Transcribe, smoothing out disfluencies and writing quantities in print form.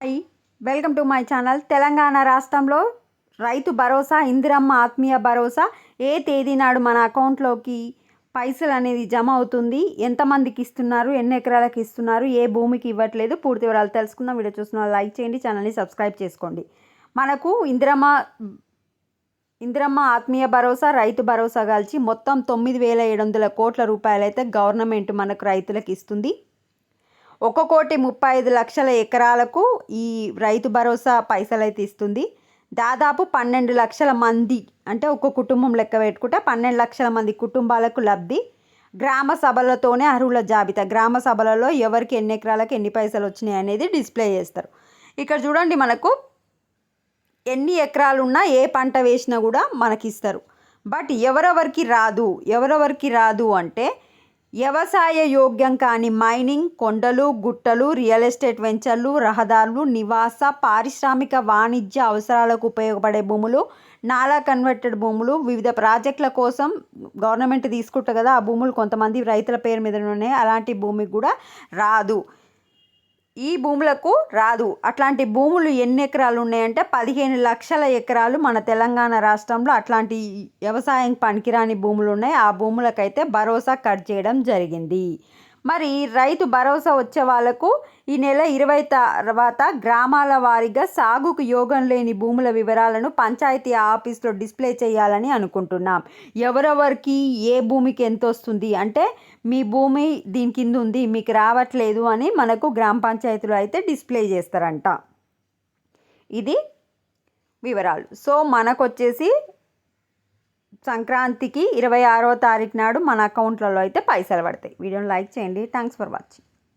Hi, welcome to my channel. Telangana రాష్ట్రంలో రైతు భరోసా, ఇందిరమ్మ ఆత్మీయ భరోసా ఏ తేదీ నాడు మన అకౌంట్లోకి పైసలు అనేది జమ అవుతుంది, ఎంతమందికి ఇస్తున్నారు, ఎన్ని ఎకరాలకు ఇస్తున్నారు, ఏ భూమికి ఇవ్వట్లేదు, పూర్తి వివరాలు తెలుసుకుందాం. వీడియో చూస్తున్న లైక్ చేయండి, ఛానల్ని సబ్స్క్రైబ్ చేసుకోండి. మనకు ఇందిరమ్మ ఆత్మీయ భరోసా, రైతు భరోసా కలిసి మొత్తం 9,700 కోట్ల రూపాయలు అయితే గవర్నమెంట్ మనకు రైతులకు ఇస్తుంది. 1,35,00,000 ఎకరాలకు ఈ రైతు భరోసా పైసలు అయితే ఇస్తుంది. దాదాపు 12 లక్షల మంది, అంటే ఒక కుటుంబం లెక్క పెట్టుకుంటే 12 లక్షల మంది కుటుంబాలకు లబ్ధి. గ్రామ సభలతోనే అర్హుల జాబితా, గ్రామ సభలలో ఎవరికి ఎన్ని ఎకరాలకు ఎన్ని పైసలు వచ్చినాయి అనేది డిస్ప్లే చేస్తారు. ఇక్కడ చూడండి, మనకు ఎన్ని ఎకరాలు ఉన్నా ఏ పంట వేసినా కూడా మనకి ఇస్తారు. బట్ ఎవరెవరికి రాదు అంటే వ్యవసాయ యోగ్యం కాని మైనింగ్, కొండలు, గుట్టలు, రియల్ ఎస్టేట్ వెంచర్లు, రహదారులు, నివాస, పారిశ్రామిక, వాణిజ్య అవసరాలకు ఉపయోగపడే భూములు, నాలా కన్వర్టెడ్ భూములు, వివిధ ప్రాజెక్టుల కోసం గవర్నమెంట్ తీసుకుంటుంది కదా, ఆ భూములు కొంతమంది రైతుల పేరు మీద ఉన్నాయి. అలాంటి భూమికి కూడా రాదు, ఈ భూములకు రాదు. అట్లాంటి భూములు ఎన్ని ఎకరాలు ఉన్నాయంటే 15 లక్షల ఎకరాలు మన తెలంగాణ రాష్ట్రంలో అట్లాంటి వ్యవసాయం పనికిరాని భూములు ఉన్నాయి. ఆ భూములకైతే భరోసా కట్ చేయడం జరిగింది. మరి రైతు భరోసా వచ్చే వాళ్ళకు ఈ నెల 20 తర్వాత గ్రామాల వారీగా సాగుకు యోగం లేని భూముల వివరాలను పంచాయతీ ఆఫీస్లో డిస్ప్లే చేయాలని అనుకుంటున్నాం. ఎవరెవరికి ఏ భూమికి ఎంత వస్తుంది అంటే, మీ భూమి దీని కింద ఉంది, మీకు రావట్లేదు అని మనకు గ్రామ పంచాయతీలో అయితే డిస్ప్లే చేస్తారంట. ఇది వివరాలు. సో మనకు వచ్చేసి సంక్రాంతికి 26వ తారీఖు నాడు మన అకౌంట్లలో అయితే పైసలు పడతాయి. వీడియోని లైక్ చేయండి. Thanks for watching.